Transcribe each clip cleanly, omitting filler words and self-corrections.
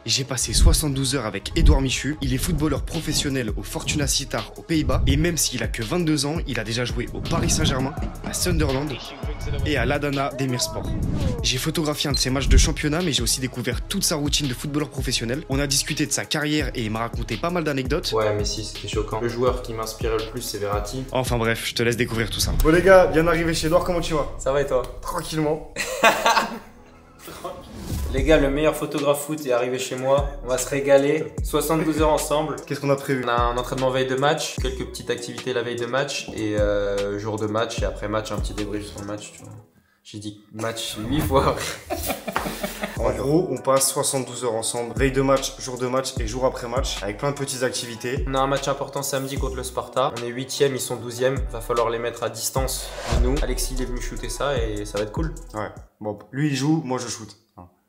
J'ai passé 72 heures avec Edouard Michu. Il est footballeur professionnel au Fortuna Sittard aux Pays-Bas. Et même s'il a que 22 ans, il a déjà joué au Paris Saint-Germain, à Sunderland et à l'Adana Demirspor. J'ai photographié un de ses matchs de championnat, mais j'ai aussi découvert toute sa routine de footballeur professionnel. On a discuté de sa carrière et il m'a raconté pas mal d'anecdotes. Ouais, mais si, c'était choquant. Le joueur qui m'inspirait le plus, c'est Verratti. Enfin bref, je te laisse découvrir tout ça. Bon les gars, bien arrivé chez Edouard, comment tu vas? Ça va et toi? Tranquillement. Les gars, le meilleur photographe foot est arrivé chez moi. On va se régaler. 72 heures ensemble. Qu'est-ce qu'on a prévu? On a un entraînement veille de match, quelques petites activités la veille de match et jour de match et après match un petit débrief sur le match. Tu vois. J'ai dit match 8 fois. En gros, on passe 72 heures ensemble, veille de match, jour de match et jour après match, avec plein de petites activités. On a un match important samedi contre le Sparta. On est 8ème, ils sont 12ème. Va falloir les mettre à distance de nous. Alexis il est venu shooter ça et ça va être cool. Ouais, bon, lui il joue, moi je shoot.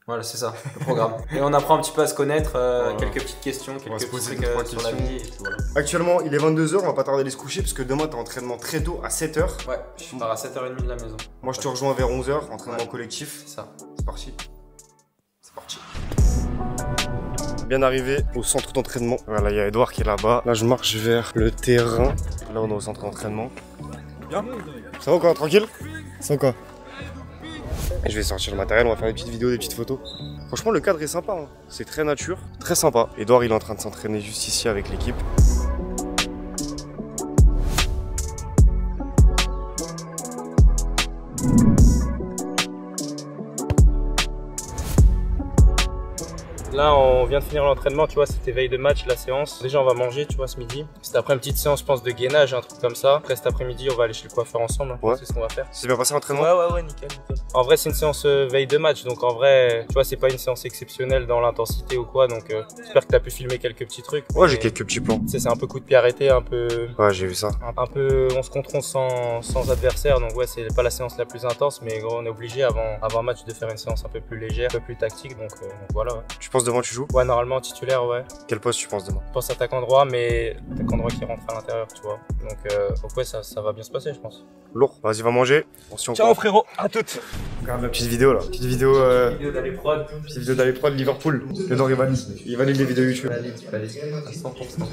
Voilà, c'est ça, le programme. Et on apprend un petit peu à se connaître, quelques petites questions, quelques petits trucs sur la vie. Et tout, voilà. Actuellement, il est 22 h, on va pas tarder à aller se coucher parce que demain t'as entraînement très tôt à 7 h. Ouais, je pars à 7h30 de la maison. Moi je te rejoins vers 11 h, entraînement collectif. C'est ça. C'est parti. C'est parti. Bien arrivé au centre d'entraînement. Voilà, il y a Edouard qui est là-bas. Là, je marche vers le terrain. Là, on est au centre d'entraînement. Bien. Ça va quoi? Tranquille? Ça va quoi? Et je vais sortir le matériel, on va faire des petites vidéos, des petites photos. Franchement, le cadre est sympa, hein. C'est très nature, très sympa. Edouard, il est en train de s'entraîner juste ici avec l'équipe. Là, on vient de finir l'entraînement, tu vois, c'était veille de match, la séance. Déjà, on va manger, tu vois, ce midi. C'était après une petite séance, je pense, de gainage, un truc comme ça. Après, cet après-midi, on va aller chez le coiffeur ensemble. Ouais. C'est ce qu'on va faire. C'est bien passé l'entraînement? Ouais, nickel. En vrai, c'est une séance veille de match. Donc, en vrai, tu vois, c'est pas une séance exceptionnelle dans l'intensité ou quoi. Donc, j'espère que t'as pu filmer quelques petits trucs. Ouais, j'ai quelques petits plans. C'est un peu coup de pied arrêté, un peu. Ouais, j'ai vu ça. Un peu 11 contre 11 sans adversaire. Donc, ouais, c'est pas la séance la plus intense. Mais gros, on est obligé avant un match de faire une séance un peu plus légère, un peu plus tactique. Donc voilà. Ouais. Tu penses devant tu joues? Ouais, normalement titulaire, ouais. Quel poste tu penses demain? Je pense attaquant droit, mais attaquant droit qui rentre à l'intérieur, tu vois. Donc ouais, ça va bien se passer, je pense. Lourd. Vas-y, va manger. Ciao frérot, à toutes. Regarde la petite vidéo là. Petite vidéo D'aller prod. Petite vidéo d'aller prod Liverpool. Edouard il valide les vidéos YouTube. À 100%.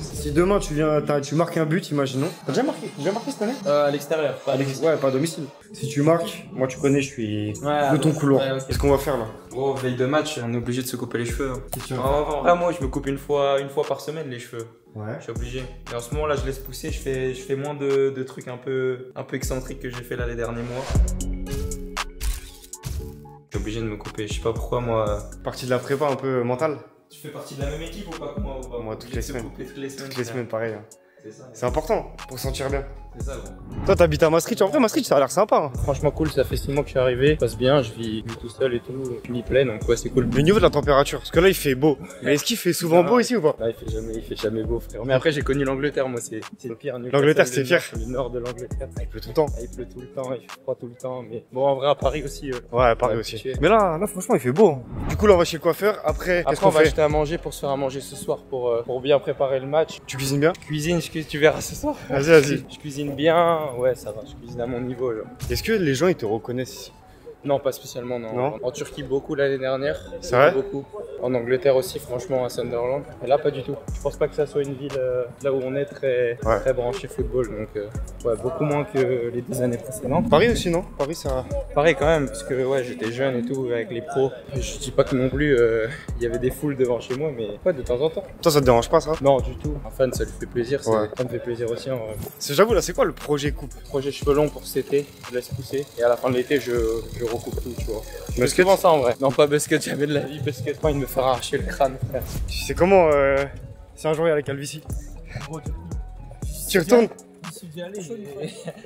Si demain tu marques un but, imaginons. T'as déjà marqué cette année? À l'extérieur, pas à Ouais, pas à domicile. Si tu marques, moi tu connais, je suis ouais, de ton couloir. Ouais, okay. Qu'est-ce qu'on va faire là? Gros, veille de match, on est obligé de se couper les cheveux. En vrai, moi je me coupe une fois par semaine les cheveux. Ouais. Je suis obligé. Et en ce moment là, je laisse pousser, je fais moins de trucs un peu excentriques que j'ai fait là les derniers mois. Je suis obligé de me couper, je sais pas pourquoi moi. Partie de la prépa un peu mentale? Tu fais partie de la même équipe ou pas que moi ou pas? Moi toutes les semaines. Toutes les semaines pareil. Hein. C'est ça. C'est important pour se sentir bien. C'est ça, gros. Toi t'habites à Maastricht, en vrai Maastricht ça a l'air sympa. Hein. Franchement cool, ça fait 6 mois que je suis arrivé, ça passe bien, je vis tout seul et tout, je m'y plais donc ouais c'est cool. Mais au niveau de la température, parce que là il fait beau, mais est-ce qu'il fait souvent beau ici ou pas? Là il fait jamais beau frère. Mais après j'ai connu l'Angleterre, moi c'est le pire. L'Angleterre c'est pire. Le nord de l'Angleterre. Il pleut tout le temps. Il pleut tout le temps, il fait froid tout le temps, mais bon en vrai à Paris aussi. Ouais à Paris aussi. Mais là franchement il fait beau. Du coup là on va chez le coiffeur, après qu'est-ce qu'on fait? On va acheter à manger pour se faire à manger ce soir pour bien préparer le match. Tu cuisines bien? Cuisine, tu verras ce soir. Vas-y. Je cuisine bien, ouais ça va, je cuisine à mon niveau. Est-ce que les gens ils te reconnaissent ici? Non, pas spécialement, non. En Turquie, beaucoup l'année dernière. C'est vrai? Beaucoup. En Angleterre aussi, franchement, à Sunderland. Et là, pas du tout. Je pense pas que ça soit une ville là où on est très branché football. Donc, ouais, beaucoup moins que les 2 années précédentes. Paris aussi, non? Paris, ça. Pareil quand même, parce que ouais, j'étais jeune et tout, avec les pros. Je dis pas que non plus, il y avait des foules devant chez moi, mais ouais, de temps en temps. Toi, ça te dérange pas, ça? Non, du tout. Un fan, ça lui fait plaisir. Ouais. Ça me fait plaisir aussi, en vrai. J'avoue, là, c'est quoi le projet coupe? Projet cheveux longs pour cet été, je laisse pousser. Et à la fin de l'été, je recoupe tout, tu vois. Mais c'est souvent ça en vrai. Non, pas basket, jamais de la vie, basket. Moi, il me fera arracher le crâne, frère. Tu sais comment si un jour il y a la calvitie? Tu retournes?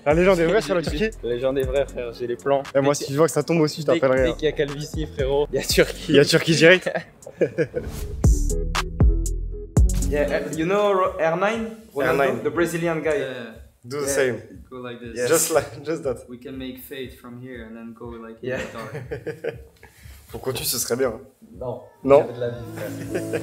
La légende est vraie sur la Turquie? La légende est vraie, frère, j'ai les plans. Et moi, si je vois que ça tombe aussi, je t'appellerai. Dès qu'il y a calvitie, frérot, il y a Turquie. Il y a Turquie direct. Yeah, you know R9? R9. The Brazilian guy. Do the same. Go like this. Yeah. Just that. We can make fade from here and then go like Yeah. Pour qu'on tue, ce serait bien. Non. Non. De la vie, frère.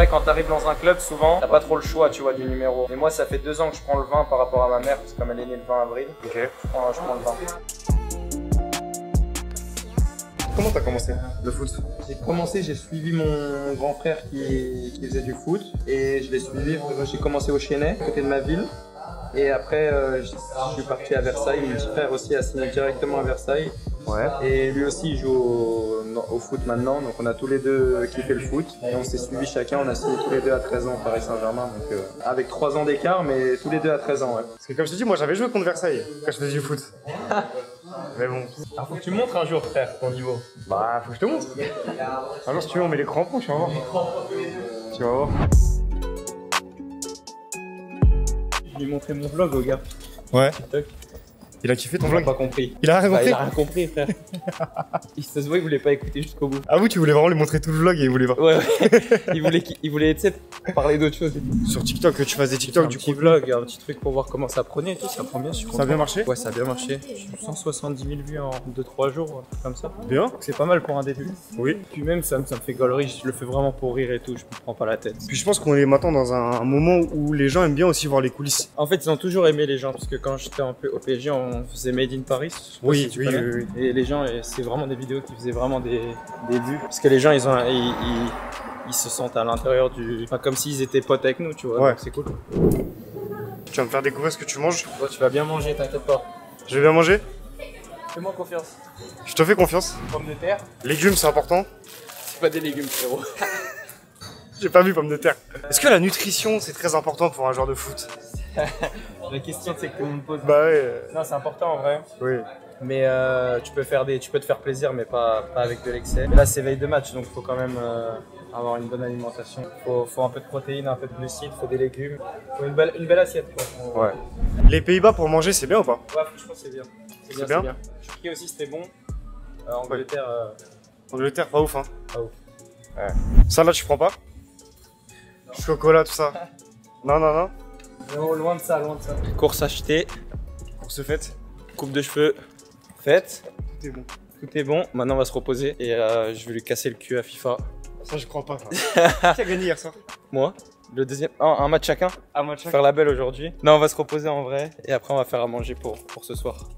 vrai, quand t'arrives dans un club, souvent, t'as pas trop le choix, tu vois, du numéro. Mais moi, ça fait 2 ans que je prends le 20 par rapport à ma mère, parce que comme elle est née le 20 avril, Ok. je prends le 20. Comment t'as commencé le foot? J'ai suivi mon grand frère qui faisait du foot, et je l'ai suivi. J'ai commencé au Chesnay, à côté de ma ville. Et après, je suis parti à Versailles. Mon petit frère aussi a signé directement à Versailles. Ouais. Et lui aussi, il joue au foot maintenant. Donc, on a tous les deux kiffé le foot. Et on s'est suivis chacun. On a signé tous les deux à 13 ans au Paris Saint-Germain. Donc, avec 3 ans d'écart, mais tous les deux à 13 ans. Ouais. Parce que comme je te dis, moi j'avais joué contre Versailles quand je faisais du foot. Mais bon. Alors, faut que tu montres un jour, frère, ton niveau. Bah, faut que je te montre. Alors, si tu veux, on met les crampons, tu vas voir. Tu vas voir. Je lui ai montré mon vlog au gars. Ouais. TikTok. Il a kiffé ton Il a vlog? pas compris. Il a rien Bah, compris? il a rien compris, frère. Il se voit, il voulait pas écouter jusqu'au bout. Ah oui, tu voulais vraiment lui montrer tout le vlog et il voulait voir. Ouais, ouais. Il voulait, tu sais, parler d'autre chose. Sur TikTok, que tu fasses des Un TikTok du petit coup. vlog, un petit truc pour voir comment ça prenait et tout, ça prend bien. Je suis Ça a content. bien marché? Ouais, ça a bien marché. J'ai eu 170 000 vues en 2-3 jours, comme ça. Bien? Donc c'est pas mal pour un début. Oui. Puis même, ça me fait gaulerie, je le fais vraiment pour rire et tout, je me prends pas la tête. Puis je pense qu'on est maintenant dans un moment où les gens aiment bien aussi voir les coulisses. En fait, ils ont toujours aimé les gens, parce que quand j'étais au PSG, on faisait Made in Paris. Je sais pas Oui, si tu oui, connais. oui, oui. Et les gens, c'est vraiment des vidéos qui faisaient vraiment des vues. Parce que les gens, ils se sentent à l'intérieur du... Enfin, comme s'ils étaient potes avec nous, tu vois. Ouais. Donc c'est cool. Tu vas me faire découvrir ce que tu manges. Toi, tu vas bien manger, t'inquiète pas. Je vais bien manger. Fais-moi confiance. Je te fais confiance. Pommes de terre, Légumes, c'est important. c'est pas des légumes, frérot. J'ai pas vu pommes de terre. Est-ce que la nutrition, c'est très important pour un joueur de foot? La question, c'est que tout le monde pose. Bah ouais. Non, c'est important en vrai. Oui. Mais tu peux te faire plaisir, mais pas avec de l'excès. Et là, c'est veille de match, donc il faut quand même avoir une bonne alimentation. Faut un peu de protéines, un peu de glucides, faut des légumes. Faut une belle assiette, quoi. Ouais. Les Pays-Bas pour manger, c'est bien ou pas? Ouais, franchement, c'est bien. C'est bien. Turquie aussi, c'était bon. Angleterre, Angleterre, pas ouf, hein. pas ouf. Ouais. Ça là, tu prends pas? Chocolat, tout ça. Non, non, non. Non, loin de ça, loin de ça. Course achetée, Course faite. coupe de cheveux faite. Tout est bon. Tout est bon. Maintenant, on va se reposer et je vais lui casser le cul à FIFA. Ça, je crois pas. Ça. Qui a gagné hier soir? Moi, le deuxième. Un match chacun. Un match. Faire la belle aujourd'hui. Non, on va se reposer en vrai et après on va faire à manger pour ce soir.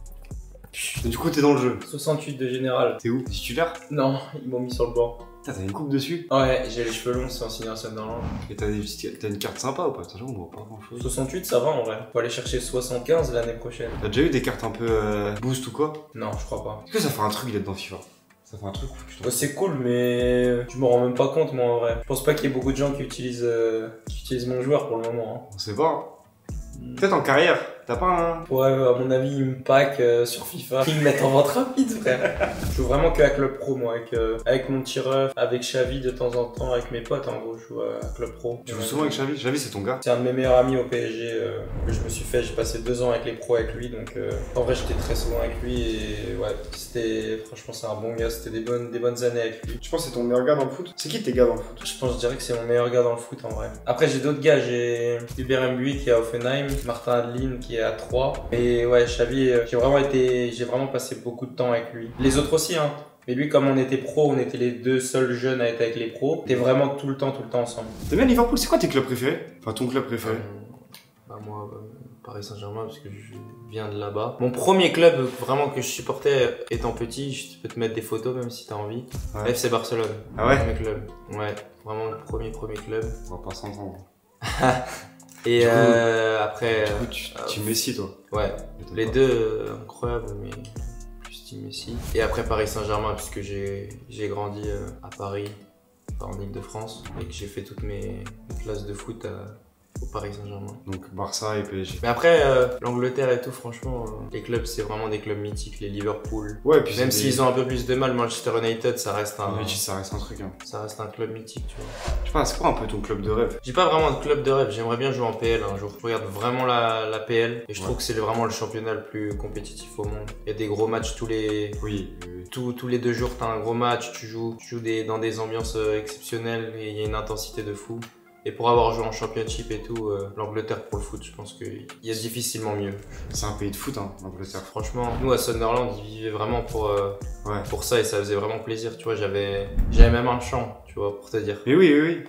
Du coup, t'es dans le jeu. 68 de général. T'es où? Titulaire? Non, ils m'ont mis sur le banc. T'as une coupe dessus? Ouais, j'ai les cheveux longs, c'est en signant Sunderland. Et t'as une carte sympa ou pas? Attention, on voit pas grand chose. 68, ça va en vrai. Faut aller chercher 75 l'année prochaine. T'as déjà eu des cartes un peu boost ou quoi? Non, je crois pas. Est-ce que ça fait un truc d'être dans FIFA? Ça fait un truc où tu Ouais, c'est cool, mais je me rends même pas compte moi en vrai. Je pense pas qu'il y ait beaucoup de gens qui utilisent mon joueur pour le moment. On sait pas. Peut-être en carrière. T'as pas un... Ouais, à mon avis, ils me pack sur FIFA. Ils me mettent en vente rapide, frère. Je joue vraiment que à Club Pro, moi, avec mon tireur, avec Xavi de temps en temps, avec mes potes, en gros, je joue à Club Pro. Tu joues souvent avec Xavi? Xavi, c'est ton gars? C'est un de mes meilleurs amis au PSG que je me suis fait. J'ai passé 2 ans avec les pros avec lui, donc en vrai, j'étais très souvent avec lui et ouais, franchement, c'est un bon gars. C'était des bonnes années avec lui. Tu penses que c'est ton meilleur gars dans le foot? C'est qui tes gars dans le foot? Je dirais que c'est mon meilleur gars dans le foot en vrai. Après, j'ai d'autres gars. J'ai Hubert Mbui qui est à Offenheim, Martin Adeline qui est à 3. Et ouais, Xavi, j'ai vraiment passé beaucoup de temps avec lui. Les autres aussi, hein. Mais lui, comme on était pro, on était les 2 seuls jeunes à être avec les pros. T'es vraiment tout le temps ensemble. T'aimes bien Liverpool? C'est quoi tes clubs préférés? Enfin, ton club préféré? Bah moi, Paris Saint-Germain, parce que je viens de là-bas. Mon premier club vraiment que je supportais étant petit, je peux te mettre des photos même si t'as envie. Ouais. FC Barcelone. Ah ouais? Premier club. Ouais, vraiment le premier club. On va pas s'entendre. Et Du coup, après... tu Messi, toi? Ouais, les deux incroyables, mais plus Team Messi. Et après Paris Saint-Germain, puisque j'ai grandi à Paris, en Ile-de-France, et que j'ai fait toutes mes classes de foot au Paris Saint-Germain. Donc Barça et PSG. Mais après, l'Angleterre et tout, franchement, les clubs, c'est vraiment des clubs mythiques, les Liverpool. Ouais, puis Même s'ils ont un peu plus de mal, Manchester United, ça reste un truc, hein. ça reste un club mythique, tu vois. Je sais pas, c'est quoi un peu ton club de rêve? J'ai pas vraiment de club de rêve, j'aimerais bien jouer en PL un jour. Je regarde vraiment la PL et je trouve que c'est vraiment le championnat le plus compétitif au monde. Il y a des gros matchs tous les 2 jours, t'as un gros match, tu joues dans des ambiances exceptionnelles et il y a une intensité de fou. Et pour avoir joué en championship et tout, l'Angleterre pour le foot, je pense qu'il y a difficilement mieux. C'est un pays de foot, hein, l'Angleterre. Franchement, nous à Sunderland, ils vivaient vraiment pour ça et ça faisait vraiment plaisir, tu vois. J'avais même un chant, tu vois, pour te dire. Mais oui.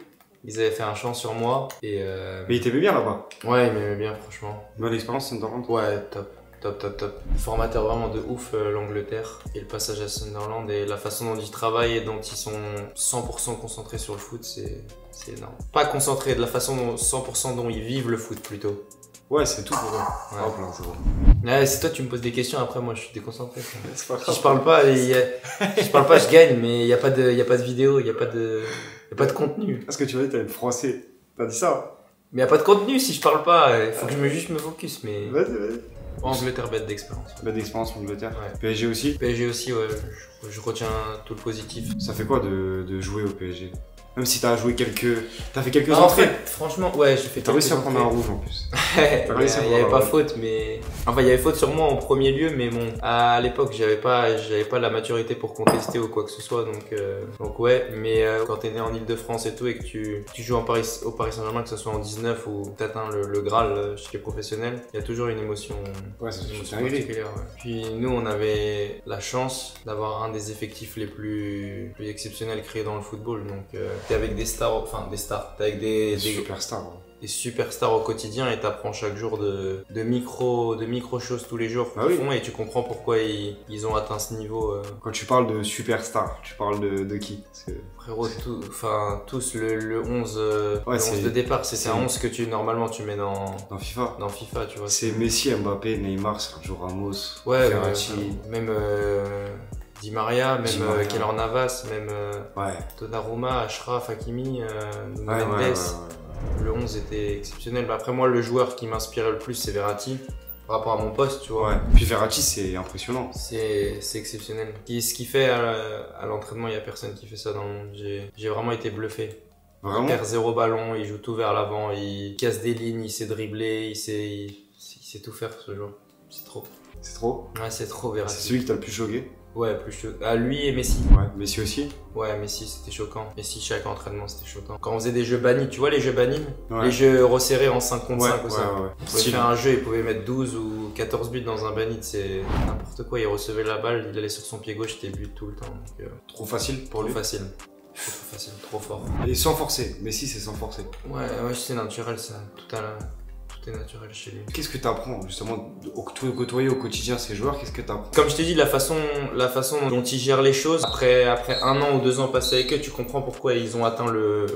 Ils avaient fait un chant sur moi et Mais il t'aimait bien là-bas. ouais, il m'aimait bien franchement. Bonne expérience Sunderland. Ouais, top. Top. Formateur vraiment de ouf, l'Angleterre. Et le passage à Sunderland et la façon dont ils travaillent et dont ils sont 100% concentrés sur le foot, c'est énorme. Pas concentrés, de la façon dont 100% dont ils vivent le foot plutôt. Ouais, c'est tout pour eux. Ouais. Hop là, c'est bon. Ouais, c'est toi, tu me poses des questions, après moi je suis déconcentré. C'est pas Si grave. je parle pas, si je parle pas, je gagne, mais il y a pas de vidéo, il y a pas de contenu. Parce que tu vas dire, t'es français. T'as dit ça? Mais il y a pas de contenu si je parle pas, il faut que juste me focus, mais... Vas-y. Angleterre, bête d'expérience. Belle expérience en Angleterre. Ouais. PSG aussi. PSG aussi, ouais, je retiens tout le positif. Ça fait quoi de jouer au PSG? Même si t'as joué t'as fait quelques En entrées. fait, franchement, ouais, j'ai fait T'as réussi à quelques prendre un entrées. rouge en plus. Il réussi à n'y avait prendre un pas rouge. faute, mais... Enfin, il y avait faute sur moi en premier lieu, mais bon, à l'époque, j'avais pas la maturité pour contester ou quoi que ce soit, donc ouais. Mais quand t'es né en Ile-de-France et tout, et que tu joues au Paris Saint-Germain, que ce soit en 19 ou t'atteins le Graal chez les professionnels, il y a toujours une émotion, Ouais, c'est une émotion dingue. particulière. Ouais. Puis nous, on avait la chance d'avoir un des effectifs les plus exceptionnels créés dans le football, donc t'es avec des stars, t'es avec des Superstar. Ouais. des superstars au quotidien et t'apprends chaque jour de micro choses tous les jours Ah qu'ils oui. font et tu comprends pourquoi ils ont atteint ce niveau. Quand tu parles de superstar, tu parles de qui? Parce que... Frérot, tous le 11, Ouais, le 11 de départ, c'est c'est- un 11 que normalement tu mets Dans FIFA. dans FIFA, tu vois. C'est Messi, Mbappé, Neymar, Sergio Ramos, Ouais, Verratti. même Di Maria, même Di Maria. Keylor Navas, même Ouais. Donnarumma, Achraf, Hakimi, Nuno Ouais. Mendes. Le 11 était exceptionnel. Bah, après moi, le joueur qui m'inspirait le plus, c'est Verratti. Par rapport à mon poste, tu vois. Ouais. Puis Verratti, c'est impressionnant. C'est exceptionnel. Ce qu'il fait à l'entraînement, il n'y a personne qui fait ça dans le monde. J'ai vraiment été bluffé. Vraiment. Il perd 0 ballon, il joue tout vers l'avant, il casse des lignes, il sait dribbler, il sait tout faire ce joueur. C'est trop. C'est trop. Ouais, c'est trop C'est Verratti. celui qui t'a le plus choqué. Ouais, à lui et Messi. Ouais. Messi aussi. Ouais, Messi, c'était choquant. Messi, chaque entraînement, c'était choquant. Quand on faisait des jeux bannis, tu vois les jeux bannis? Ouais. Les jeux resserrés en 5 contre 5 ou ça. ouais. Il pouvait faire un jeu, il pouvait mettre 12 ou 14 buts dans un banit, c'est n'importe quoi. Il recevait la balle, il allait sur son pied gauche, c'était but tout le temps. Donc, Trop facile pour trop lui. facile. Trop facile, trop fort. Et sans forcer. Messi, c'est sans forcer. Ouais, c'est naturel ça. Tout est naturel chez lui. Qu'est-ce que t'apprends justement de côtoyer au quotidien ces joueurs? Qu'est-ce que t'apprends? Comme je t'ai dit, la façon dont ils gèrent les choses, après 1 an ou 2 ans passés avec eux, tu comprends pourquoi ils ont atteint le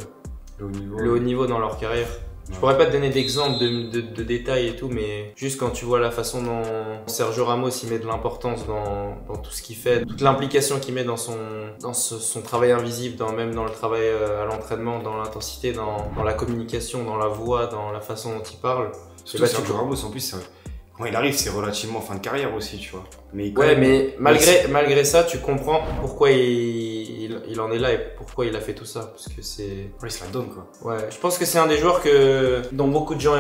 haut niveau dans leur carrière. Je Ouais. pourrais pas te donner d'exemples de détails et tout, mais juste quand tu vois la façon dont Sergio Ramos il met de l'importance dans tout ce qu'il fait, toute l'implication qu'il met dans son travail invisible, même dans le travail à l'entraînement, dans l'intensité, dans la communication, dans la voix, dans la façon dont il parle. Surtout bah, Sergio Ramos, en plus, quand il arrive, c'est relativement fin de carrière aussi, tu vois. Mais Ouais, mais malgré ça, tu comprends pourquoi il en est là et pourquoi il a fait tout ça. Parce que c'est... Ouais, il se la donne, quoi. Ouais, je pense que c'est un des joueurs dont beaucoup de gens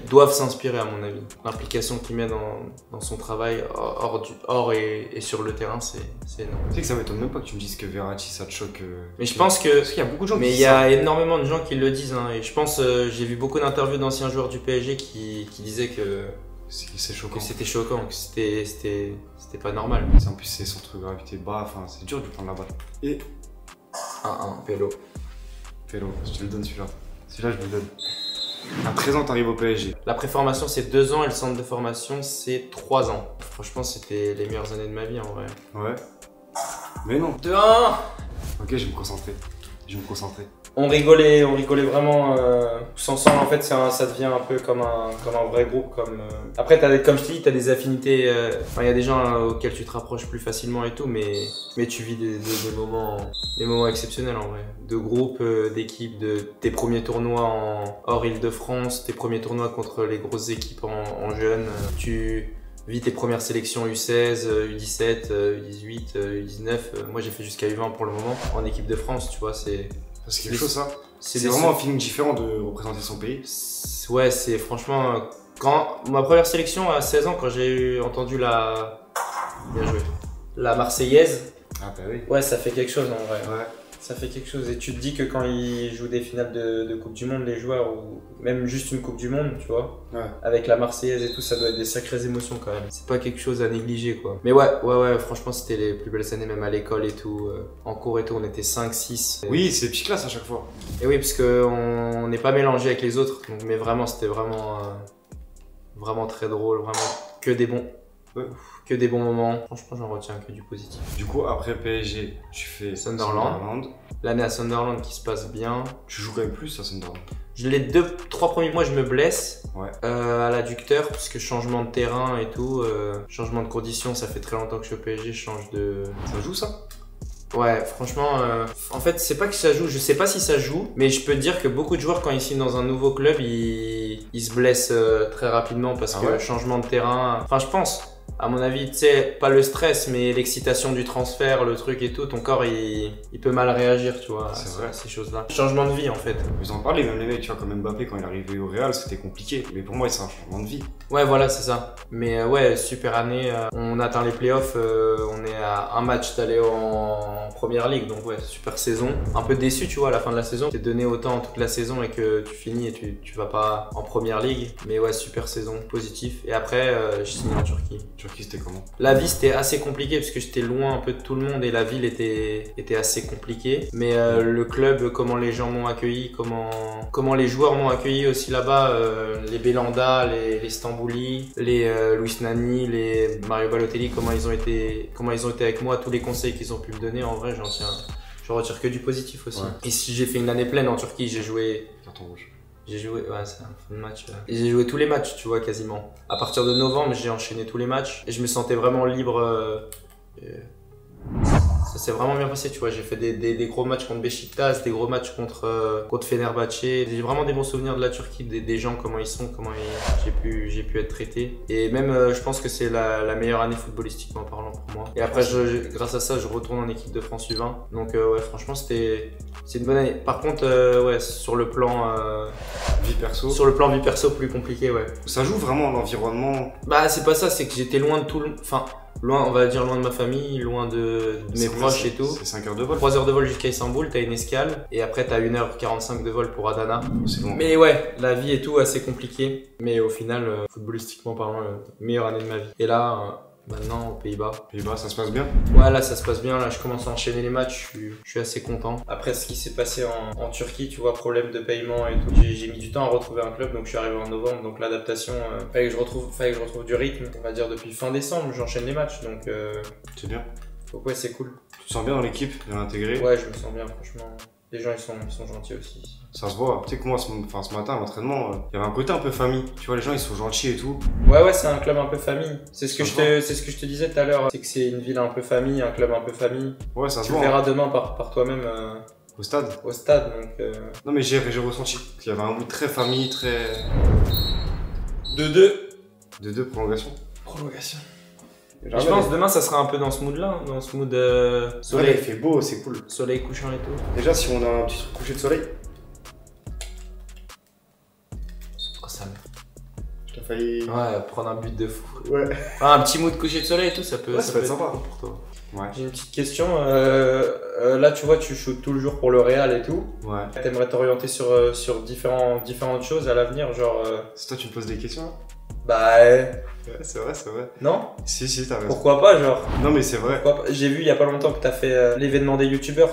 doivent s'inspirer à mon avis. L'implication qu'il met dans son travail hors et sur le terrain, c'est énorme. Tu sais que ça m'étonne même pas que tu me dises que Verratti, ça te choque. Mais je pense que... Parce qu'il y a beaucoup de gens Mais qui il disent y ça. a énormément de gens qui le disent, hein, et je pense, j'ai vu beaucoup d'interviews d'anciens joueurs du PSG qui disaient que C'est choquant. c'était choquant, que c'était pas normal. En plus, c'est centre de gravité bas, enfin, c'est dur de prendre la balle. Et 1-1, Pélo. Pélo, je te le donne celui-là. Celui-là, je me le donne. À 13 ans, t'arrives au PSG. La préformation c'est 2 ans et le centre de formation c'est 3 ans. Franchement c'était les meilleures années de ma vie en vrai. Ouais. Mais non. 2-1. Ok, je vais me concentrer. On rigolait vraiment tous ensemble. En fait ça devient un peu comme un vrai groupe. Après comme je te dis t'as des affinités. Il y a des gens auxquels tu te rapproches plus facilement et tout, mais tu vis des moments exceptionnels en vrai. De groupe, d'équipe, de tes premiers tournois hors Île-de-France, tes premiers tournois contre les grosses équipes en jeunes. Tu vis tes premières sélections U16, U17, U18, U19. Moi j'ai fait jusqu'à U20 pour le moment en équipe de France, tu vois, c'est quelque chose ça. C'est des- vraiment un feeling différent de représenter son pays. Ouais, c'est franchement quand ma première sélection à 16 ans quand j'ai entendu la Marseillaise, Ah bah oui. ouais, ça fait quelque chose en vrai. Ouais. Ça fait quelque chose. Et tu te dis que quand ils jouent des finales de Coupe du Monde, les joueurs, ou même juste une Coupe du Monde, tu vois, avec la Marseillaise et tout, ça doit être des sacrées émotions quand même. C'est pas quelque chose à négliger, quoi. Mais ouais, franchement, c'était les plus belles années, même à l'école et tout. En cours et tout, on était 5, 6. Oui, c'est petite classe à chaque fois. Et oui, parce qu'on n'est pas mélangé avec les autres. Donc, mais vraiment, c'était vraiment très drôle. Vraiment que des bons. Que des bons moments. Franchement, j'en retiens que du positif. Du coup, après PSG, tu fais Sunderland. L'année à Sunderland qui se passe bien. Tu joues quand même plus à Sunderland. Les 2-3 premiers mois, je me blesse à l'adducteur parce que changement de terrain et tout, changement de conditions. Ça fait très longtemps que je suis au PSG, je change de. Ça joue ça? Ouais, franchement, en fait, c'est pas que ça joue, je sais pas si ça joue, mais je peux te dire que beaucoup de joueurs, quand ils signent dans un nouveau club, ils se blessent très rapidement parce que changement de terrain. Enfin, je pense. À mon avis, tu sais, pas le stress, mais l'excitation du transfert, le truc et tout, ton corps, il peut mal réagir, tu vois, à ces choses-là. Changement de vie, en fait. Vous en parlez, même les mecs, tu vois, comme Mbappé, quand il est arrivé au Real, c'était compliqué. Mais pour moi, c'est un changement de vie. Ouais, voilà, c'est ça. Mais ouais, super année. On atteint les playoffs, on est à un match d'aller en première ligue, donc ouais, super saison. Un peu déçu, tu vois, à la fin de la saison. T'es donné autant toute la saison et que tu finis et tu vas pas en première ligue. Mais ouais, super saison, positif. Et après, je signe en Turquie. Turquie, c'était comment? La vie, c'était assez compliqué parce que j'étais loin un peu de tout le monde et la ville était assez compliquée. Mais le club, comment les gens m'ont accueilli, comment les joueurs m'ont accueilli aussi là-bas, les Belanda, les Stambouli, les Luis Nani, les Mario Balotelli, comment ils ont été avec moi, tous les conseils qu'ils ont pu me donner, en vrai, j'en retire que du positif aussi. Et si j'ai fait une année pleine en Turquie, j'ai joué. Carton rouge. J'ai joué, ouais, c'est un fin de match. Et j'ai joué tous les matchs, tu vois, quasiment. À partir de novembre, j'ai enchaîné tous les matchs et je me sentais vraiment libre. Ça s'est vraiment bien passé, tu vois. J'ai fait des gros matchs contre Beşiktaş, des gros matchs contre Fenerbahçe. J'ai vraiment des bons souvenirs de la Turquie, des gens, comment ils sont, j'ai pu être traité. Et même, je pense que c'est la meilleure année footballistiquement parlant pour moi. Et après, grâce à ça, je retourne en équipe de France U20. Donc, ouais, franchement, c'est une bonne année. Par contre, ouais, sur le plan vie perso. Sur le plan vie perso, plus compliqué, ouais. Ça joue vraiment l'environnement. Bah, c'est pas ça, c'est que j'étais loin de tout le. Enfin, loin, on va dire loin de ma famille, loin de mes proches et tout. C'est 5 heures de vol. 3 heures de vol jusqu'à Istanbul, t'as une escale. Et après, t'as 1h45 de vol pour Adana. C'est bon. Mais ouais, la vie et tout, assez compliqué. Mais au final, footballistiquement parlant, meilleure année de ma vie. Et là, maintenant, aux Pays-Bas. Pays-Bas, ça se passe bien? Ouais, là, ça se passe bien. Là, je commence à enchaîner les matchs. Je suis assez content. Après, ce qui s'est passé en Turquie, tu vois, problème de paiement et tout. J'ai mis du temps à retrouver un club, donc je suis arrivé en novembre. Donc l'adaptation, fallait que je retrouve du rythme. On va dire depuis fin décembre, j'enchaîne les matchs. Donc c'est bien. Donc ouais, c'est cool. Tu te sens bien dans l'équipe, bien intégré? Ouais, je me sens bien, franchement. Les gens, ils sont gentils aussi. Ça se voit. Tu sais que moi, ce matin, à l'entraînement, il y avait un côté un peu famille. Tu vois, les gens, ils sont gentils et tout. Ouais, c'est un club un peu famille. C'est ce que je te disais tout à l'heure. C'est que c'est une ville un peu famille, un club un peu famille. Ouais, ça se voit. Tu voit. le verras demain par toi-même. Au stade? Au stade, donc. Non, mais j'ai ressenti qu'il y avait un goût très famille, très. 2-2. 2-2, prolongation. Prolongation. Je pense demain ça sera un peu dans ce mood là, dans ce mood soleil. Ouais, il fait beau, c'est cool. Soleil couchant et tout. Déjà, si on a un petit coucher de soleil. Oh, ça me. T'as failli. Ouais, prendre un but de fou. Ouais. Ah, un petit mood coucher de soleil et tout, ça peut, ouais, ça peut être sympa pour toi. Ouais. J'ai une petite question. Là, tu vois, tu shootes tout le jour pour le Real et tout. Ouais. T'aimerais t'orienter sur différentes choses à l'avenir, genre. C'est toi, tu me poses des questions? Bah ouais. Ouais, c'est vrai, c'est vrai. Non? Si, t'as raison. Pourquoi pas, genre? Non, mais c'est vrai. J'ai vu il y a pas longtemps que t'as fait l'événement des youtubeurs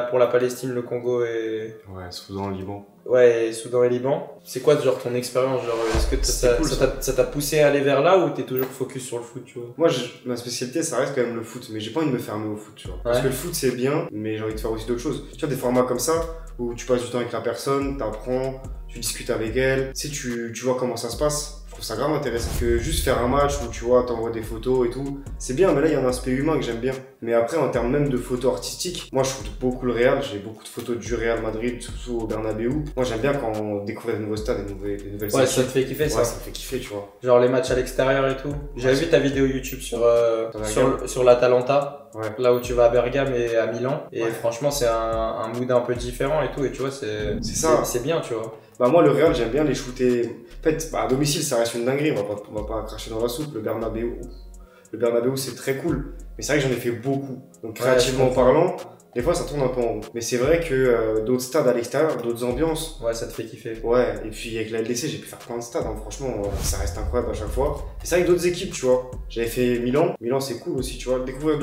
pour la Palestine, le Congo et. Ouais, Soudan, Liban. Ouais, et Soudan et Liban. C'est quoi, genre, ton expérience? Genre, est-ce que ça t'a poussé à aller vers là ou t'es toujours focus sur le foot, tu vois? Moi, ma spécialité, ça reste quand même le foot, mais j'ai pas envie de me fermer au foot, tu vois. Parce que le foot, c'est bien, mais j'ai envie de faire aussi d'autres choses. Tu vois, des formats comme ça, où tu passes du temps avec la personne, t'apprends, tu discutes avec elle, tu vois comment ça se passe. Je trouve ça grave intéressant. Que juste faire un match où tu vois, t'envoies des photos et tout, c'est bien, mais là il y a un aspect humain que j'aime bien. Mais après, en termes même de photos artistiques, moi je foute beaucoup le Real, j'ai beaucoup de photos du Real Madrid, surtout au Bernabeu. Moi j'aime bien quand on découvre des nouveaux stades, des nouvelles salles. Ouais, ça te fait kiffer ça. Ouais, ça me fait kiffer, tu vois. Genre les matchs à l'extérieur et tout. J'avais vu ta vidéo YouTube sur l'Atalanta. Ouais. Là où tu vas à Bergame et à Milan. Et franchement, c'est un mood un peu différent et tout. Et tu vois, c'est bien, tu vois. Bah moi le Real j'aime bien les shooter. En fait à domicile ça reste une dinguerie, on va pas cracher dans la soupe. Le Bernabeu c'est très cool, mais c'est vrai que j'en ai fait beaucoup. Donc créativement parlant, Des fois, ça tourne un peu en rond. Mais c'est vrai que d'autres stades à l'extérieur, d'autres ambiances. Ouais, ça te fait kiffer. Ouais, et puis avec la LDC, j'ai pu faire plein de stades, hein. Franchement, ça reste incroyable à chaque fois. Et c'est avec d'autres équipes, tu vois. J'avais fait Milan. Milan, c'est cool aussi, tu vois. Découvrir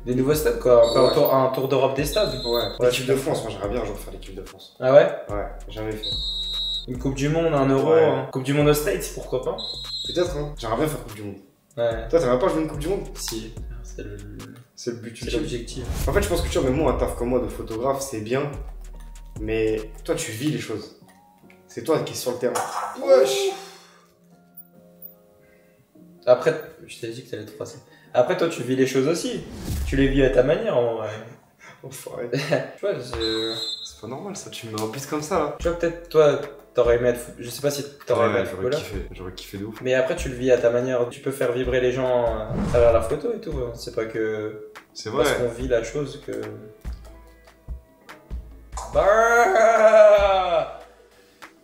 Des nouveaux stades, quoi. Ouais. Un tour d'Europe des stades. Ouais. L'équipe de France, moi j'aimerais bien un jour faire l'équipe de France. Ah ouais? Ouais, jamais fait. Une Coupe du Monde, un Euro, Ouais. Coupe du Monde aux States, pourquoi pas? Peut-être, hein. J'aimerais bien faire Coupe du Monde. Ouais. Toi, t'aimerais pas jouer une Coupe du Monde? Si, c'est C'est le but ultime. l'objectif. En fait, je pense que tu vois, même moi, un taf comme moi de photographe, c'est bien. Mais toi, tu vis les choses. C'est toi qui es sur le terrain. Wesh! Après, je t'ai dit que t'allais te passer. Après, toi, tu vis les choses aussi. Tu les vis à ta manière, en vrai. Enfoiré. Tu vois, C'est pas normal ça, tu me mets en piste comme ça là. tu vois, peut-être, toi, t'aurais aimé être je sais pas si t'aurais aimé être footballeur. J'aurais kiffé de ouf. Mais après, tu le vis à ta manière. Tu peux faire vibrer les gens à travers la photo et tout. Hein. C'est pas que C'est vrai. parce qu'on vit la chose que. Bah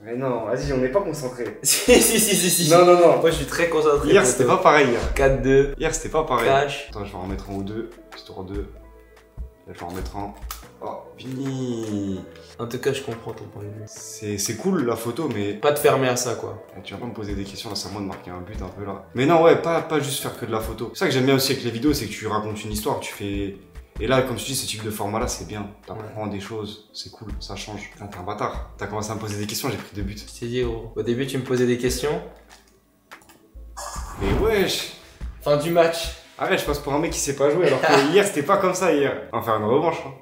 Mais non, vas-y, on n'est pas concentré. si. Non. Moi, je suis très concentré. Hier, c'était pas pareil. Hier, 4-2. hier c'était pas pareil. Crash. Attends, je vais en remettre un ou deux. Histoire de. Là, je vais en remettre un. Oh, fini. En tout cas, je comprends ton point de vue. C'est cool la photo, mais. Pas te fermer à ça, quoi. Tu vas pas me poser des questions là, c'est à moi de marquer un but un peu là. Mais non, ouais, pas juste faire que de la photo. C'est ça que j'aime bien aussi avec les vidéos, c'est que tu racontes une histoire, tu fais. Et là, comme tu dis, ce type de format là, c'est bien. T'apprends des choses, c'est cool, ça change. Putain, t'es un bâtard. T'as commencé à me poser des questions, j'ai pris 2 buts. Je t'ai dit, gros. Au début, tu me posais des questions. Mais wesh! Fin du match. Arrête, je passe pour un mec qui sait pas jouer alors que hier c'était pas comme ça hier. On va faire une revanche. Hein.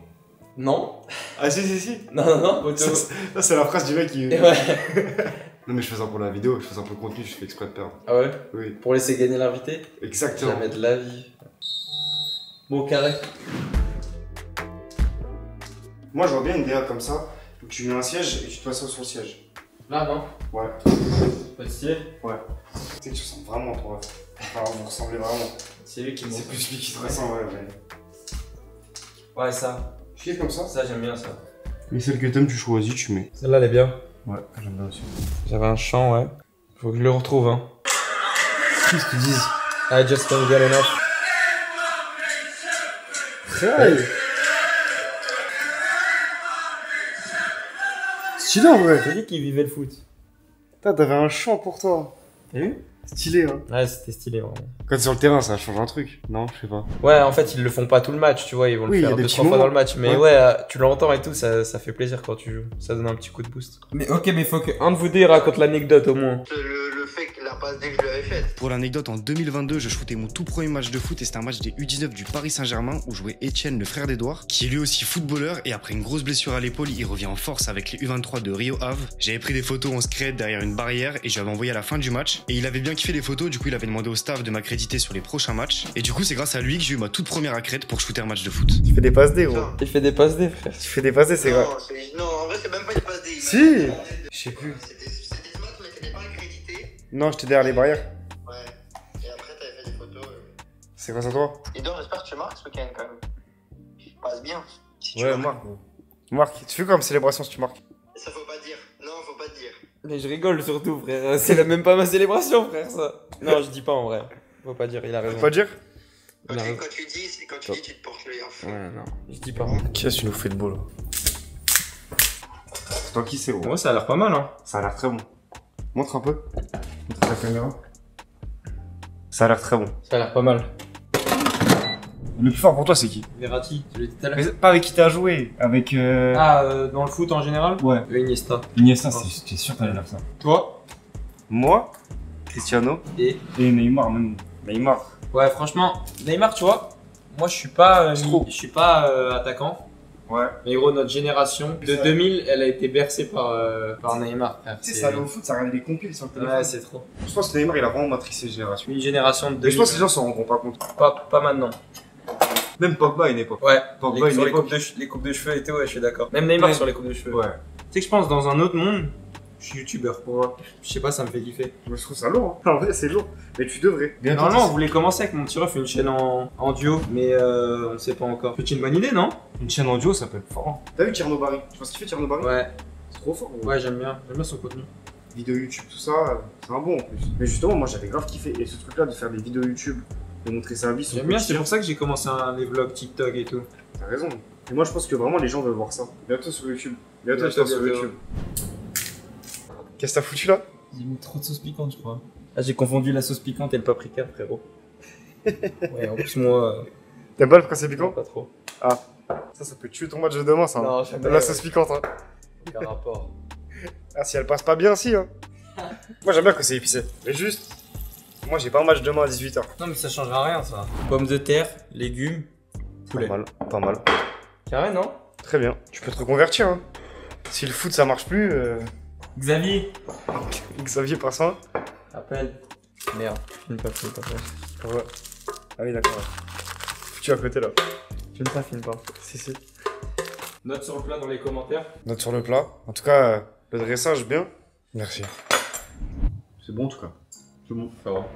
Non. Ah si. Non. Là, c'est la phrase du mec qui. Ouais. Non, mais je fais ça pour la vidéo, je fais ça pour le contenu, je fais exprès de perdre. Ah ouais? Oui, Pour laisser gagner l'invité? exactement. Jamais de la vie. Bon, carré. Moi, je vois bien une DA comme ça, où tu mets un siège et tu te passes sur le siège. Là, non? Ouais. Pas stylé? Tu sais que tu ressembles vraiment à toi. Enfin, vous ressemblez vraiment. C'est lui qui me C'est plus lui qui te ressemble, ouais. Ouais, ça. Tu kiffes comme ça? Ça, j'aime bien ça. Mais celle que t'aimes, tu choisis, tu mets. Celle-là, elle est bien. Ouais, j'aime bien aussi. J'avais un chant, ouais. Faut que je le retrouve, hein. Qu'est-ce qu'ils disent? I just can't get enough. Hey! Stylé en vrai! J'ai dit qu'il vivait le foot. T'avais un chant pour toi. T'as vu? Stylé, hein. Ouais, c'était stylé, vraiment. Quand t'es sur le terrain, ça change un truc. Non, je sais pas. Ouais, en fait, ils le font pas tout le match, tu vois, ils vont Oui, le y a faire des 2-3 petits fois moments. dans le match. Mais Ouais. ouais, tu l'entends et tout, ça fait plaisir quand tu joues. Ça donne un petit coup de boost. Mais ok, mais faut qu'un de vous deux raconte l'anecdote au moins. Le fait que la passe dès que je l'avais faite. Pour l'anecdote, en 2022, je shootais mon tout premier match de foot et c'était un match des U19 du Paris Saint-Germain où jouait Étienne, le frère d'Edouard, qui est lui aussi footballeur et après une grosse blessure à l'épaule, il revient en force avec les U23 de Rio Ave. J'avais pris des photos en scred derrière une barrière et je lui avais envoyé à la fin du match et il avait bien kiffé les photos, du coup il avait demandé au staff de m'accréditer sur les prochains matchs et du coup c'est grâce à lui que j'ai eu ma toute première accrède pour shooter un match de foot. Tu fais des passes D, gros. Putain. Il fait des passes des frères. Tu fais des passes D, c'est grave. Non, en vrai, c'est même pas une passe D. Si. Je sais plus. C'était smart, mais t'étais pas accrédité. Non, j'étais derrière les barrières. Ouais. Et après, t'avais fait des photos. C'est grâce à toi? Edouard, j'espère que tu marques ce week-end quand même. Passe bien. Si tu Ouais, marques. Marc. Marc, tu fais comme célébration si tu marques. Ça faut pas dire. Non, faut pas dire. Mais je rigole surtout, frère. C'est même pas ma célébration, frère, ça. Non, je dis pas en vrai. Faut pas dire, il a raison. Faut pas dire? Quand, Il a tu, raison. quand tu dis, c'est quand tu dis, tu te portes l'œil en fond. Ouais, non, je dis pas. Qu'est-ce que tu nous fais de beau là? C'est toi qui sais, gros. Ouais, ça a l'air pas mal, hein. Ça a l'air très bon. Montre un peu. Montre la caméra. Ça a l'air très bon. Ça a l'air pas mal. Le plus fort pour toi, c'est qui? Verratti, tu l'as dit tout à l'heure. Mais pas avec qui t'as joué, avec. Dans le foot en général? Ouais. Iniesta. Iniesta, j'étais sûr que t'allais dire ça. Toi? Moi, Cristiano Et Neymar, même. Neymar. ouais, franchement, Neymar, tu vois, moi je suis pas, attaquant. Ouais. Mais gros, notre génération de 2000, elle a été bercée par Neymar, frère. Tu sais, ça allait au foot, ça regardait les compiles sur le téléphone. Ouais, c'est trop. Je pense que Neymar, il a vraiment matrixé cette génération. Une génération de Mais 2000. je pense que les gens s'en rendront pas compte. Pas maintenant. Même Pogba à une époque. Ouais. Pogba à Sur une les coupes, époque. les coupes de cheveux et tout, ouais, je suis d'accord. Même Neymar Ouais. sur les coupes de cheveux. Ouais. Tu sais que je pense dans un autre monde, je suis youtubeur pour moi. Je sais pas, ça me fait kiffer. Moi, je trouve ça lourd. Hein. En vrai, c'est lourd. Mais tu devrais. Normalement, on voulait commencer avec mon petit ref une chaîne en duo, mais on sait pas encore. C'est une bonne idée, non? Une chaîne en duo, ça peut être fort. T'as vu Tierno Barry? Tu vois ce qu'il fait Tierno Barry? Ouais. C'est trop fort. Gros. Ouais, j'aime bien son contenu. Vidéo YouTube, tout ça, c'est un bon en plus. Mais justement, moi j'avais grave kiffé. Et ce truc-là de faire des vidéos YouTube, de montrer sa vie, son J'aime bien, c'est quotidien, pour ça que j'ai commencé les vlogs TikTok et tout. T'as raison. Et moi, je pense que vraiment les gens veulent voir ça. Bientôt sur YouTube. Bientôt sur YouTube. Qu'est-ce que t'as foutu là? J'ai mis trop de sauce piquante, je crois. Ah, j'ai confondu la sauce piquante et le paprika, frérot. Ouais, en plus, moi. T'aimes pas le principe piquant? Pas trop. Ah, ça peut tuer ton match de demain, ça. Non, T'aimes la sauce piquante, hein. Aucun rapport. Ah, si elle passe pas bien, si, hein. Moi, j'aime bien que c'est épicé. Mais juste, moi, j'ai pas un match demain à 18h. Non, mais ça changera rien, ça. Pommes de terre, légumes, poulet. Pas mal, pas mal. Carré, non? Très bien. Tu peux te reconvertir, hein. Si le foot, ça marche plus, Xavier. Xavier Passin. Appelle. Merde, je ne pas filme pas. Ouais. Ah oui, d'accord. Tu es à côté, là. Je ne pas filme pas. Si. Note sur le plat dans les commentaires. Note sur le plat. En tout cas, le dressage, bien. Merci. C'est bon, en tout cas. C'est bon. Ça va.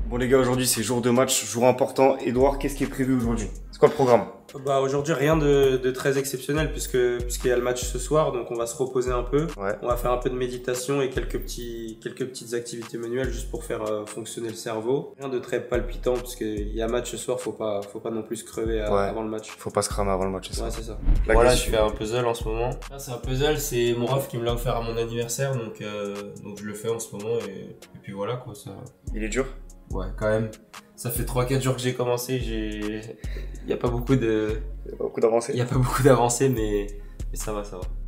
Bon les gars, aujourd'hui c'est jour de match, jour important. Edouard, qu'est-ce qui est prévu aujourd'hui? C'est quoi le programme? Bah aujourd'hui rien de très exceptionnel puisqu'il y a le match ce soir, donc on va se reposer un peu. Ouais. On va faire un peu de méditation et quelques petites activités manuelles juste pour faire fonctionner le cerveau. Rien de très palpitant puisqu'il y a match ce soir, faut pas non plus se crever avant le match. Faut pas se cramer avant le match, c'est ça. Ouais, c'est ça. La Voilà, question. je fais un puzzle en ce moment. Là, c'est un puzzle, c'est mon ref qui me l'a offert à mon anniversaire, donc je le fais en ce moment et puis voilà quoi. Ça. Il est dur? Ouais, quand même. Ça fait 3-4 jours que j'ai commencé, il y a pas beaucoup d'avancées. Il y a pas beaucoup d'avancées, mais ça va.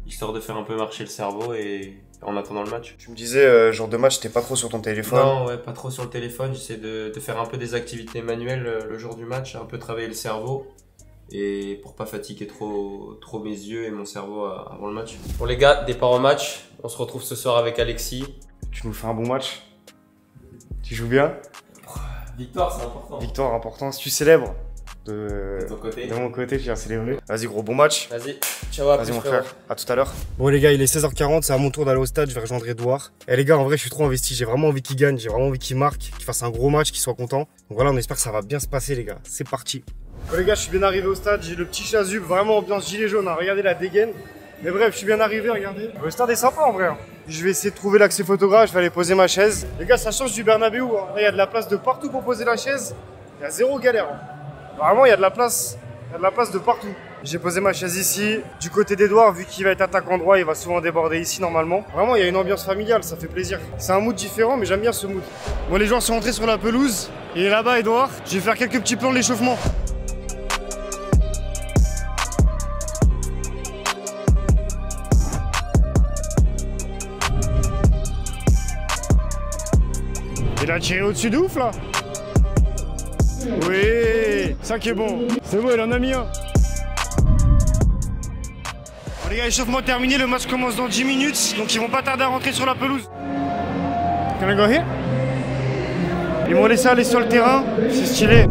Histoire de faire un peu marcher le cerveau et en attendant le match. Tu me disais, genre de match, t'es pas trop sur ton téléphone? Non, ouais, pas trop sur le téléphone. J'essaie de faire un peu des activités manuelles le jour du match, un peu travailler le cerveau. Et pour pas fatiguer trop mes yeux et mon cerveau avant le match. Bon les gars, départ au match. On se retrouve ce soir avec Alexis. Tu nous fais un bon match? Tu joues bien? Victoire, c'est important. Victoire importante. Si tu célèbres De ton côté. de mon côté, tu viens célébrer. Vas-y gros, bon match. Vas-y, ciao à Vas-y plus, mon frérot. frère, à tout à l'heure. Bon les gars, il est 16h40, c'est à mon tour d'aller au stade, je vais rejoindre Edouard. Et les gars, en vrai, je suis trop investi, j'ai vraiment envie qu'il gagne, j'ai vraiment envie qu'il marque, qu'il fasse un gros match, qu'il soit content. Donc voilà, on espère que ça va bien se passer les gars, c'est parti. Bon les gars, je suis bien arrivé au stade, j'ai le petit chasuble, vraiment ambiance gilet jaune, hein. Regardez la dégaine. Mais bref, je suis bien arrivé, regardez. Le stade est sympa en vrai. Hein. Je vais essayer de trouver l'accès photographe, je vais aller poser ma chaise. Les gars, ça change du Bernabeu. Hein. Là, il y a de la place de partout pour poser la chaise. Il y a zéro galère. Hein. Vraiment, il y a de la place. Il y a de la place de partout. J'ai posé ma chaise ici. Du côté d'Edouard, vu qu'il va être attaquant droit, il va souvent déborder ici normalement. Vraiment, il y a une ambiance familiale, ça fait plaisir. C'est un mood différent, mais j'aime bien ce mood. Bon, les joueurs sont rentrés sur la pelouse. Il est là-bas, Edouard. Je vais faire quelques petits plans de l'échauffement. Il a tiré au-dessus de ouf là. Oui, ça qui est bon. C'est bon, il en a mis un. Bon les gars, échauffement terminé, le match commence dans 10 minutes. Donc ils vont pas tarder à rentrer sur la pelouse. Can I go here? Ils m'ont laissé aller sur le terrain, c'est stylé.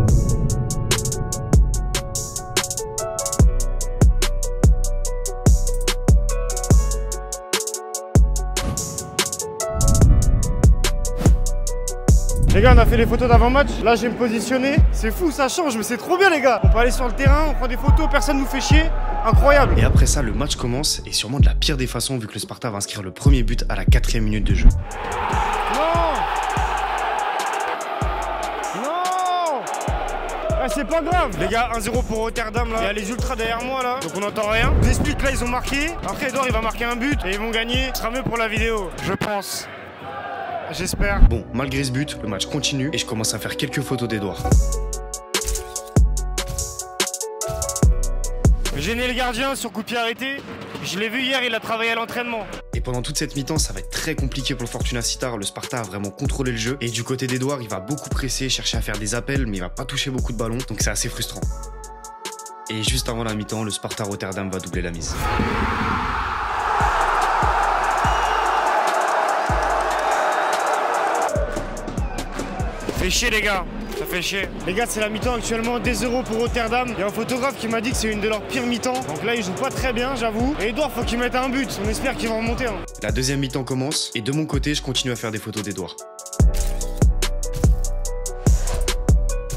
Les gars, on a fait les photos d'avant-match. Là, je vais me positionner. C'est fou, ça change, mais c'est trop bien, les gars. On peut aller sur le terrain, on prend des photos, personne nous fait chier. Incroyable. Et après ça, le match commence, et sûrement de la pire des façons, vu que le Sparta va inscrire le premier but à la 4e minute de jeu. Non! Non! Ah, c'est pas grave. Les gars, 1-0 pour Rotterdam, là. Il y a les ultras derrière moi, là. Donc on n'entend rien. J'explique, là, ils ont marqué. Après, Edouard, il va marquer un but et ils vont gagner. Ce sera mieux pour la vidéo, je pense. J'espère. Bon, malgré ce but, le match continue et je commence à faire quelques photos d'Edouard. Gêner le gardien sur coup de pied arrêté. Je l'ai vu hier, il a travaillé à l'entraînement. Et pendant toute cette mi-temps, ça va être très compliqué pour le Fortuna Sittard. Le Sparta a vraiment contrôlé le jeu. Et du côté d'Edouard, il va beaucoup presser, chercher à faire des appels, mais il va pas toucher beaucoup de ballons. Donc c'est assez frustrant. Et juste avant la mi-temps, le Sparta Rotterdam va doubler la mise. Ça fait chier les gars, ça fait chier. Les gars, c'est la mi-temps actuellement, 2-0 pour Rotterdam. Il y a un photographe qui m'a dit que c'est une de leurs pires mi-temps. Donc là, ils jouent pas très bien, j'avoue. Et Edouard, faut qu'il mette un but. On espère qu'ils vont remonter. Hein. La deuxième mi-temps commence et de mon côté, je continue à faire des photos d'Edouard.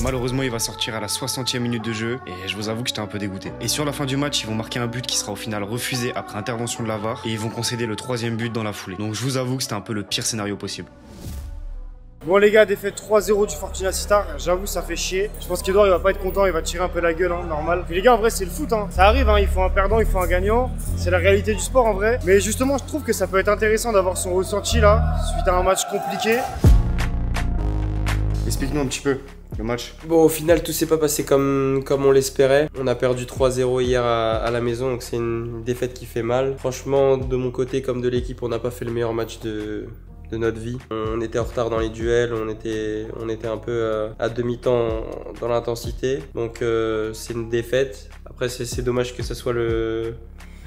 Malheureusement, il va sortir à la 60e minute de jeu et je vous avoue que j'étais un peu dégoûté. Et sur la fin du match, ils vont marquer un but qui sera au final refusé après intervention de la VAR et ils vont concéder le 3e but dans la foulée. Donc je vous avoue que c'était un peu le pire scénario possible. Bon les gars, défaite 3-0 du Fortuna Sittard, j'avoue ça fait chier. Je pense qu'Edouard il va pas être content, il va tirer un peu la gueule, hein, normal. Puis les gars en vrai c'est le foot, hein. Ça arrive, hein. Il faut un perdant, il faut un gagnant. C'est la réalité du sport en vrai. Mais justement je trouve que ça peut être intéressant d'avoir son ressenti là, suite à un match compliqué. Explique-nous un petit peu le match. Bon, au final, tout s'est pas passé comme on l'espérait. On a perdu 3-0 hier à la maison, donc c'est une défaite qui fait mal. Franchement, de mon côté comme de l'équipe, on n'a pas fait le meilleur match de notre vie. On était en retard dans les duels, on était un peu à demi-temps dans l'intensité. Donc c'est une défaite. Après, c'est dommage que ce soit le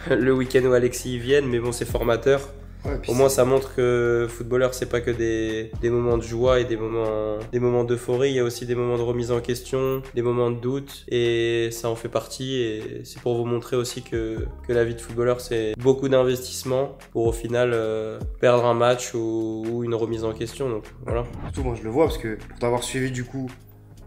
week-end où Alexis vienne, mais bon, c'est formateur. Ouais, au moins ça montre que footballeur c'est pas que des moments de joie et des moments d'euphorie, il y a aussi des moments de remise en question, des moments de doute, et ça en fait partie, et c'est pour vous montrer aussi que la vie de footballeur c'est beaucoup d'investissement pour au final perdre un match ou une remise en question, donc voilà. Surtout moi je le vois parce que pour t'avoir suivi du coup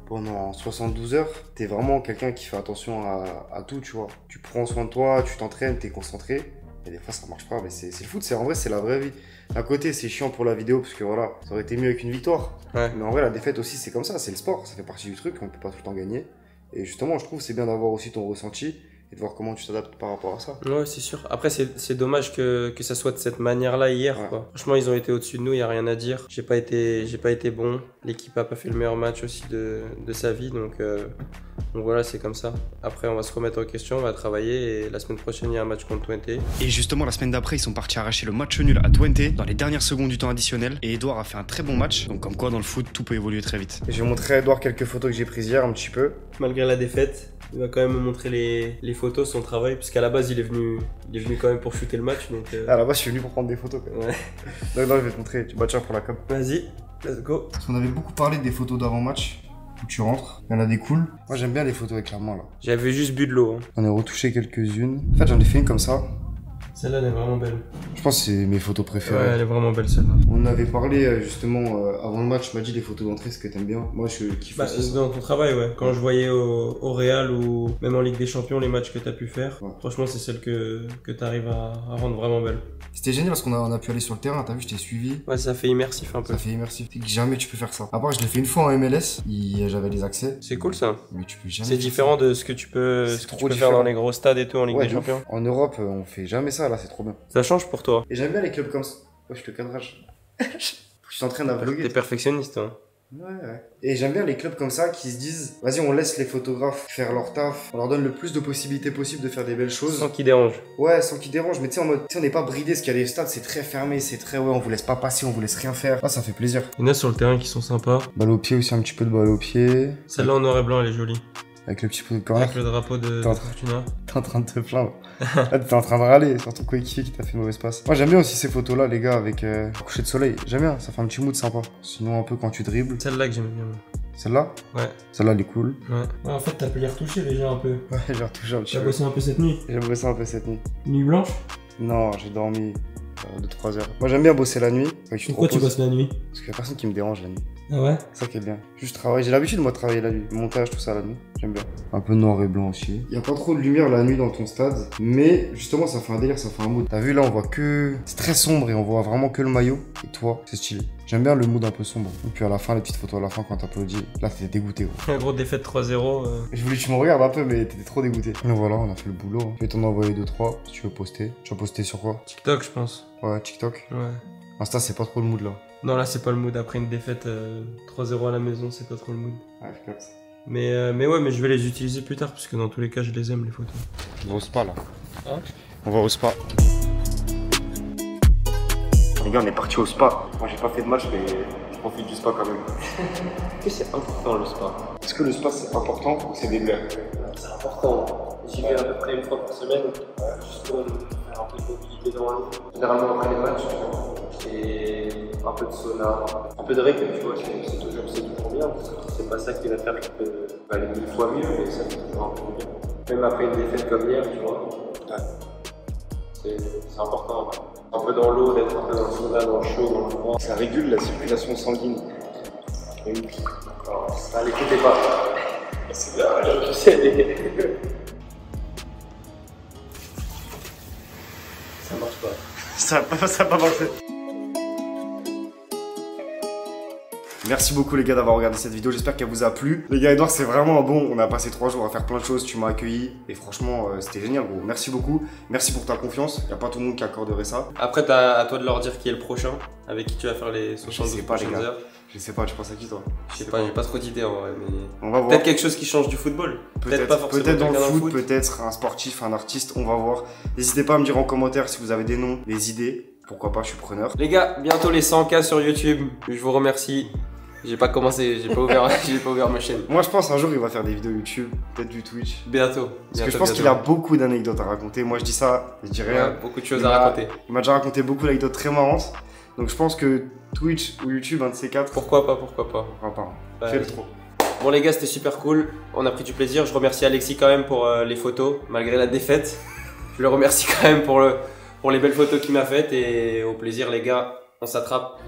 pendant 72 heures, t'es vraiment quelqu'un qui fait attention à tout, tu vois. Tu prends soin de toi, tu t'entraînes, t'es concentré. Et des fois ça marche pas, mais c'est le foot, en vrai c'est la vraie vie. D'un côté c'est chiant pour la vidéo parce que voilà, ça aurait été mieux avec une victoire. Ouais. Mais en vrai la défaite aussi c'est comme ça, c'est le sport, ça fait partie du truc, on peut pas tout le temps gagner. Et justement je trouve c'est bien d'avoir aussi ton ressenti et de voir comment tu t'adaptes par rapport à ça. Ouais c'est sûr, après c'est dommage que ça soit de cette manière là hier, ouais. Quoi. Franchement ils ont été au-dessus de nous, y a rien à dire. J'ai pas été bon, l'équipe a pas fait le meilleur match aussi de sa vie, donc voilà, c'est comme ça. Après, on va se remettre en question, on va travailler, et la semaine prochaine, il y a un match contre Twente. Et justement, la semaine d'après, ils sont partis arracher le match nul à Twente dans les dernières secondes du temps additionnel. Et Edouard a fait un très bon match, donc comme quoi dans le foot, tout peut évoluer très vite. Et je vais montrer à Edouard quelques photos que j'ai prises hier, un petit peu. Malgré la défaite, il va quand même me montrer les photos, son travail, puisqu'à la base, il est venu quand même pour shooter le match. Donc, à la base, je suis venu pour prendre des photos quand même. Ouais. Non, je vais te montrer, tu tiens pour la com. Vas-y, let's go. Parce qu'on avait beaucoup parlé des photos d'avant-match. Où tu rentres, il y en a des cool. Moi j'aime bien les photos avec la main là. J'avais juste bu de l'eau. Hein. J'en ai retouché quelques-unes. En fait j'en ai fait une comme ça. Celle-là elle est vraiment belle. Je pense que c'est mes photos préférées. Ouais, elle est vraiment belle celle-là. On avait parlé justement avant le match, tu m'as dit les photos d'entrée, ce que t'aimes bien. Moi je kiffe aussi. Dans ton travail, ouais. Quand je voyais au Real ou même en Ligue des Champions les matchs que t'as pu faire, ouais. Franchement c'est celle que t'arrives à rendre vraiment belle. C'était génial parce qu'on a pu aller sur le terrain, t'as vu, je t'ai suivi. Ouais, ça fait immersif un peu. Ça fait immersif. Jamais tu peux faire ça. Après, je l'ai fait une fois en MLS, j'avais les accès. C'est cool ça. Mais tu peux jamais. C'est différent de ce que tu peux, faire dans les gros stades et tout en Ligue des Champions. En Europe, on fait jamais ça, là, c'est trop bien. Ça change pour toi. Et j'aime bien les clubs comme ça. Ouais, je te cadrage. Tu t'entraînes à vlogger. T'es perfectionniste, hein. Ouais. Et j'aime bien les clubs comme ça qui se disent vas-y on laisse les photographes faire leur taf, on leur donne le plus de possibilités possibles de faire des belles choses. Sans qu'ils dérangent. Ouais, sans qu'ils dérangent, mais tu sais en mode, on n'est pas bridé, parce qu'il y a des stades c'est très fermé, c'est très on vous laisse pas passer, on vous laisse rien faire. Ah ça fait plaisir. Il y en a sur le terrain qui sont sympas. Balle au pied aussi, un petit peu de balle au pied. Celle-là en noir et blanc elle est jolie. Avec le petit pot de corner. Avec le drapeau de Fortuna. T'es en train de te plaindre. Là, t'es en train de râler sur ton coéquipier qui t'a fait une mauvaise passe. Moi, j'aime bien aussi ces photos-là, les gars, avec coucher de soleil. J'aime bien, ça fait un petit mood sympa. Sinon, un peu quand tu dribbles. Celle-là que j'aime bien. Celle-là? Ouais. Celle-là, elle est cool. Ouais. En fait, t'as pu les retoucher déjà un peu. Ouais, j'ai retouché un petit peu. T'as bossé un peu cette nuit? J'ai bossé un peu cette nuit. Nuit blanche? Non, j'ai dormi 2-3 heures. Moi, j'aime bien bosser la nuit. Pourquoi tu bosses la nuit? Parce qu'il y a personne qui me dérange la nuit. Ah ouais? C'est ça qui est bien. Juste travailler. J'ai l'habitude, moi, de travailler la nuit. Montage, tout ça la nuit. J'aime bien. Un peu noir et blanc aussi. Il y a pas trop de lumière la nuit dans ton stade. Mais justement, ça fait un délire, ça fait un mood. T'as vu là, on voit que. C'est très sombre et on voit vraiment que le maillot. Et toi, c'est stylé. J'aime bien le mood un peu sombre. Et puis à la fin, les petites photos à la fin quand t'applaudis. Là, t'étais dégoûté. Un gros défaite 3-0. Je voulais que tu me regardes un peu, mais t'étais trop dégoûté. Et voilà, on a fait le boulot. Je vais t'en envoyer 2-3 si tu veux poster. Tu vas poster sur quoi? TikTok, je pense. Ouais, TikTok. Ouais. Insta, c'est pas trop le mood là. Non, là, c'est pas le mood. Après une défaite 3-0 à la maison, c'est pas trop le mood. Ouais, je capte. Mais ouais, mais je vais les utiliser plus tard parce que dans tous les cas, je les aime les photos. On va au spa là. Hein? On va au spa. Les gars, on est parti au spa. Moi, j'ai pas fait de match, mais je profite du spa quand même. Est-ce que c'est important le spa? Est-ce que le spa c'est important ou c'est des blagues? C'est important. J'y vais à peu près une fois par semaine, juste pour faire un peu de mobilité dans l'eau. Généralement après les matchs, et un peu de sauna, un peu de récup, tu vois, c'est toujours bien. C'est pas ça qui va faire que aller 1000 fois mieux, mais ça fait toujours un peu bien. Même après une défaite comme hier, tu vois, c'est important. Un peu dans l'eau, d'être un peu dans le sauna, dans le chaud, dans le froid. Ça régule la circulation sanguine. Ah, l'écoutez pas. C'est bien, je sais. Ça marche pas. Ça a pas marché. Merci beaucoup les gars d'avoir regardé cette vidéo, j'espère qu'elle vous a plu. Les gars, Edouard c'est vraiment un bon, on a passé 3 jours à faire plein de choses, tu m'as accueilli et franchement c'était génial gros. Merci beaucoup, merci pour ta confiance, y a pas tout le monde qui accorderait ça. Après, t'as à toi de leur dire qui est le prochain, avec qui tu vas faire les 72 prochaines heures. Je sais pas, tu penses à qui toi? Je sais pas, j'ai pas trop d'idées en vrai, mais... On va voir. Peut-être quelque chose qui change du football. Peut-être pas forcément peut-être dans le quelqu'un foot, peut-être un sportif, un artiste, on va voir. N'hésitez pas à me dire en commentaire si vous avez des noms, des idées. Pourquoi pas, je suis preneur. Les gars, bientôt les 100K sur YouTube. Je vous remercie. J'ai pas commencé, j'ai pas ouvert ma chaîne. Moi je pense un jour il va faire des vidéos YouTube, peut-être du Twitch. Bientôt. Parce que je pense qu'il a beaucoup d'anecdotes à raconter. Moi je dis ça, je dis rien. Ouais, beaucoup de choses à raconter. Il m'a déjà raconté beaucoup d'anecdotes très marrantes. Donc je pense que Twitch ou YouTube, un de ces quatre. Pourquoi pas, pourquoi pas. Pourquoi pas. Ouais. Fais le trop. Bon les gars, c'était super cool. On a pris du plaisir. Je remercie Alexis quand même pour les photos, malgré la défaite. Je le remercie quand même pour les belles photos qu'il m'a faites. Et au plaisir les gars, on s'attrape.